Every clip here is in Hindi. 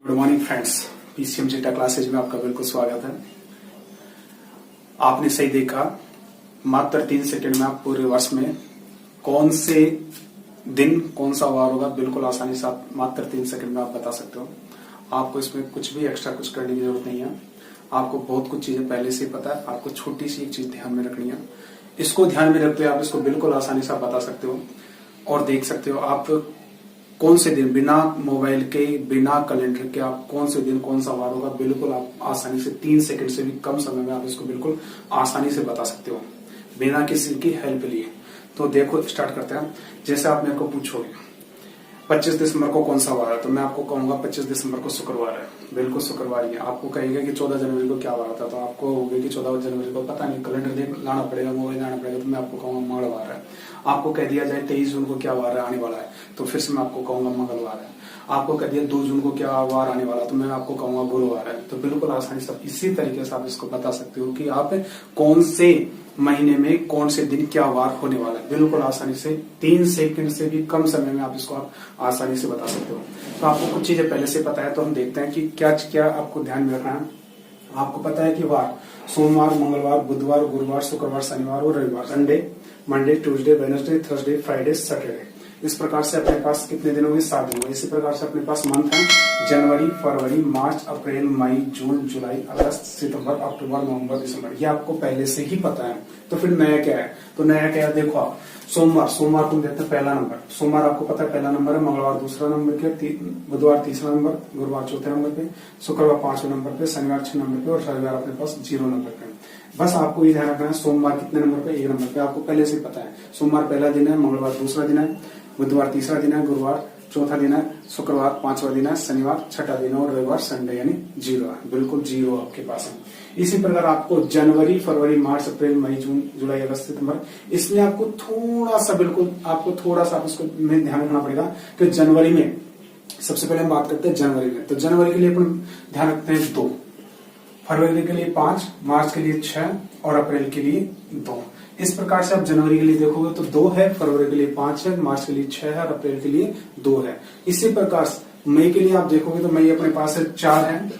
गुड मॉर्निंग फ्रेंड्स, पीसीएम जेटा क्लासेज में आपका बिल्कुल स्वागत है। आपने सही देखा, मात्र 3 सेकंड में आप पूरे वर्ष में कौन से दिन कौन सा वार होगा बिल्कुल आसानी से आप मात्र 3 सेकंड में आप बता सकते हो। आपको इसमें कुछ भी एक्स्ट्रा कुछ करने की जरूरत नहीं है। आपको बहुत कुछ चीजें पहले से ही पता है। आपको छोटी सी एक चीज ध्यान में रखनी है। इसको ध्यान में रखते हुए आप इसको बिल्कुल आसानी से आप बता सकते हो और देख सकते हो आप कौन से दिन बिना मोबाइल के बिना कैलेंडर के आप कौन से दिन कौन सा वार होगा बिल्कुल आप आसानी से 3 सेकंड से भी कम समय में आप इसको बिल्कुल आसानी से बता सकते हो बिना किसी की हेल्प लिए। तो देखो स्टार्ट करते हैं। जैसे आप मेरे को पूछोगे 25 दिसंबर को कौन सा वार है, तो मैं आपको कहूंगा 25 दिसंबर को शुक्रवार है। बिल्कुल शुक्रवार ही है। आपको कहेगा कि 14 जनवरी को क्या वार था, तो आपको होगा कि 14 जनवरी को पता नहीं, कैलेंडर देख लाना पड़ेगा, मोबाइल लाना पड़ेगा, तो मैं आपको कहूंगा मंगलवार है। आपको कह दिया जाए 23 जून को क्या वार है आने वाला है, तो फिर से मैं आपको कहूंगा मंगलवार है। आपको कह दिया 2 जून को क्या वार आने वाला, तो मैं आपको कहूंगा गुरुवार है। तो बिल्कुल आसानी से इसी तरीके से आप इसको बता सकते हो कि आप कौन से महीने में कौन से दिन क्या वार होने वाला है। बिल्कुल आसानी से 3 सेकंड से भी कम समय में आप इसको आसानी से बता सकते हो। तो आपको कुछ चीजें पहले से पता है, तो हम देखते हैं कि क्या क्या आपको ध्यान में रखना है। आपको पता है कि वार सोमवार, मंगलवार, बुधवार, गुरुवार, शुक्रवार, शनिवार और रविवार, Sunday, Monday, Tuesday, Wednesday, Thursday, Friday, Saturday. इस प्रकार से अपने पास कितने दिन होंगे? 7 दिन होंगे। इसी प्रकार से अपने पास मंथ है जनवरी, फरवरी, मार्च, अप्रैल, मई, जून, जुलाई, अगस्त, सितंबर, अक्टूबर, नवंबर, दिसंबर। ये आपको पहले से ही पता है। तो फिर नया क्या है? तो नया क्या है देखो आप, सोमवार को देखते हैं पहला नंबर। सोमवार आपको पता है पहला नंबर है, मंगलवार दूसरा नंबर पे, बुधवार तीसरा नंबर, गुरुवार चौथे नंबर पे, शुक्रवार 5वें नंबर पे, शनिवार 6 नंबर पे और रविवार अपने पास 0 नंबर पे। बस आपको ये ध्यान रखना है सोमवार कितने नंबर पे? 1 नंबर पे। आपको पहले से पता है सोमवार पहला दिन है, मंगलवार दूसरा दिन है, बुधवार तीसरा दिन है, गुरुवार चौथा दिन है, शुक्रवार 5वां दिन है, शनिवार 6ठा दिन है और रविवार संडे यानी 0 है। बिल्कुल 0 आपके पास है। इसी प्रकार आपको जनवरी, फरवरी, मार्च, अप्रैल, मई, जून, जुलाई, अगस्त, सितंबर, इसमें आपको थोड़ा सा इसको में ध्यान रखना पड़ेगा कि जनवरी में सबसे पहले हम बात करते हैं जनवरी में। तो जनवरी के लिए अपन ध्यान रखते हैं 2, फरवरी के लिए 5, मार्च के लिए 6 और अप्रैल के लिए 2। इस प्रकार से आप जनवरी के लिए देखोगे तो 2 है, फरवरी के लिए 5 है, मार्च के लिए 6 है और अप्रैल के लिए 2 है। इसी प्रकार मई के लिए आप देखोगे तो मई अपने पास है 4 है,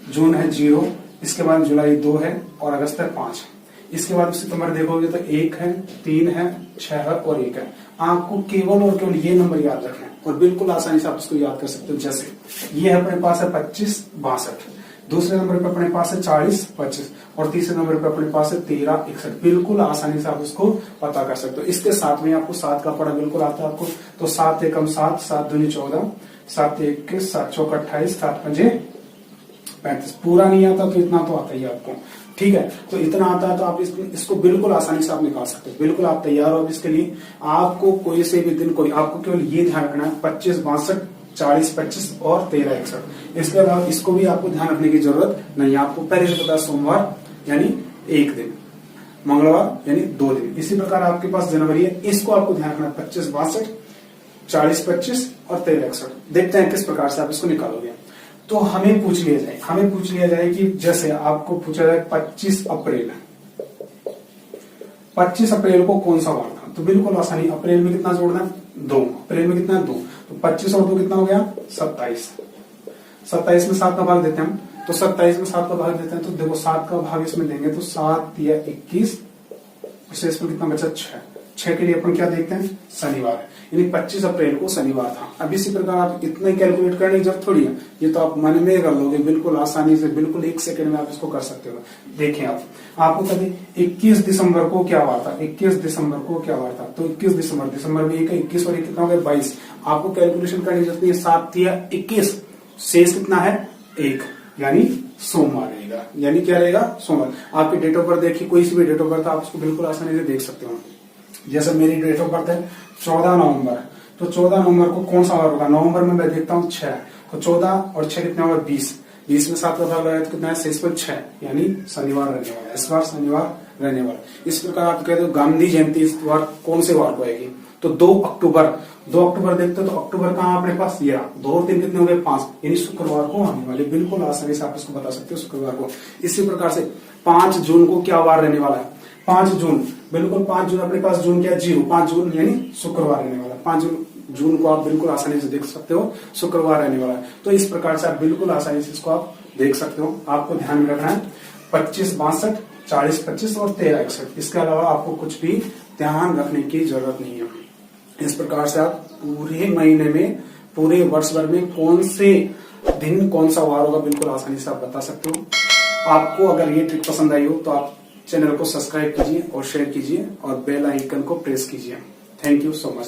जून है 0, इसके बाद जुलाई 2 है और अगस्त है 5। इसके बाद सितंबर देखोगे तो 1 है, 3 है, 6 है और 1 है। आपको केवल और केवल ये नंबर याद रखना है और बिल्कुल आसानी से आप इसको याद कर सकते हो। जैसे ये अपने पास है 25, 62, दूसरे नंबर पे अपने पास है 40, 25 और तीसरे नंबर पे अपने पास है 13, 61। बिल्कुल आसानी से आप इसको पता कर सकते हो। इसके साथ में आपको 7 का पढ़ा बिल्कुल आता है आपको। तो 7 एकम 7, 7 दूनी 14, 7 21, 7 चौक 28, 7 पंजे 35। पूरा नहीं आता तो इतना तो आता ही आपको, ठीक है। तो इतना आता है तो आप इसको बिल्कुल आसानी से आप निकाल सकते हो। बिल्कुल आप तैयार हो इसके लिए। आपको कोई से भी दिन आपको केवल ये ध्यान रखना है 25, 62, 40, 25 और 13, 61। इसके अलावा इसको भी आपको ध्यान रखने की जरूरत नहीं है। आपको पहले से पता है सोमवार यानी 1 दिन, मंगलवार यानी 2 दिन। इसी प्रकार आपके पास जनवरी है, इसको आपको ध्यान रखना है 25, 62, 40, 25 और 13, 61। देखते हैं किस प्रकार से आप इसको निकालोगे। तो हमें पूछ लिया जाए कि जैसे आपको पूछा जाए 25 अप्रैल, 25 अप्रैल को कौन सा वार था, तो बिल्कुल आसानी। अप्रैल में कितना जोड़ना है? 2। अप्रैल में कितना है? 2। तो 25 और 2 कितना हो गया? 27। 27 में 7 का भाग देते हैं हम, तो 27 में 7 का भाग देते हैं तो देखो 7 का भाग इसमें देंगे तो 7 या 21, शेष में कितना बचा? 6। 6 के लिए अपन क्या देखते हैं? शनिवार, यानी 25 अप्रैल को शनिवार था। अब इसी प्रकार आप इतना कैलकुलेट करने की जरूरत थोड़ी है, ये तो आप मन में कर लोगे बिल्कुल आसानी से। बिल्कुल 1 सेकंड में आप इसको कर सकते हो। देखिए आपको कभी 21 दिसंबर को क्या वार था? 21 दिसंबर को क्या वार था? तो 21 दिसंबर में 1 है, 21 और 1 कितना हो गया? 22। आपको कैलकुलेशन करने की जरूरत नहीं है। 7 या 21, शेष कितना है? 1, यानी सोमवार रहेगा। यानी क्या रहेगा? सोमवार। आपकी डेट ऑफ बर्थ देखिए, कोई सी भी डेट ऑफ बर्थ आप उसको बिल्कुल आसानी से देख सकते हो। जैसे मेरी डेट ऑफ बर्थ है 14 नवंबर, तो 14 नवंबर को कौन सा वार होगा? नवंबर में मैं देखता हूँ 6, तो 14 और 6 कितना होगा? 20। 20 में 7 का भाग लगाया तो कितना है? शेष पर 6, यानी शनिवार रहने वाला। इस बार शनिवार रहने वाला। इस प्रकार आप कहते हो गांधी जयंती इस बार कौन से वार को आएगी? तो 2 अक्टूबर देखते हो तो अक्टूबर कहाँ अपने पास? ये 2 और 3 कितने हो गए? 5, यानी शुक्रवार को आने वाले। बिल्कुल आसानी से आप इसको बता सकते हो शुक्रवार को। इसी प्रकार से 5 जून को क्या वार रहने वाला है? 5 जून, बिल्कुल 5 जून अपने पास जून क्या? 0। 5 जून यानी शुक्रवार रहने वाला। 5 जून जून को आप बिल्कुल आसानी से देख सकते हो, शुक्रवार रहने वाला है। तो इस प्रकार से आप बिल्कुल आसानी से इसको आप देख सकते हो। आपको ध्यान में रखना है 25-62, 40-25 और 13-61, इसके अलावा आपको कुछ भी ध्यान रखने की जरूरत नहीं है। इस प्रकार से आप पूरे महीने में, पूरे वर्ष भर में कौन से दिन कौन सा वार होगा बिल्कुल आसानी से आप बता सकते हो। आपको अगर ये ट्रिक पसंद आई हो तो आप चैनल को सब्सक्राइब कीजिए और शेयर कीजिए और बेल आइकन को प्रेस कीजिए। Thank you so much.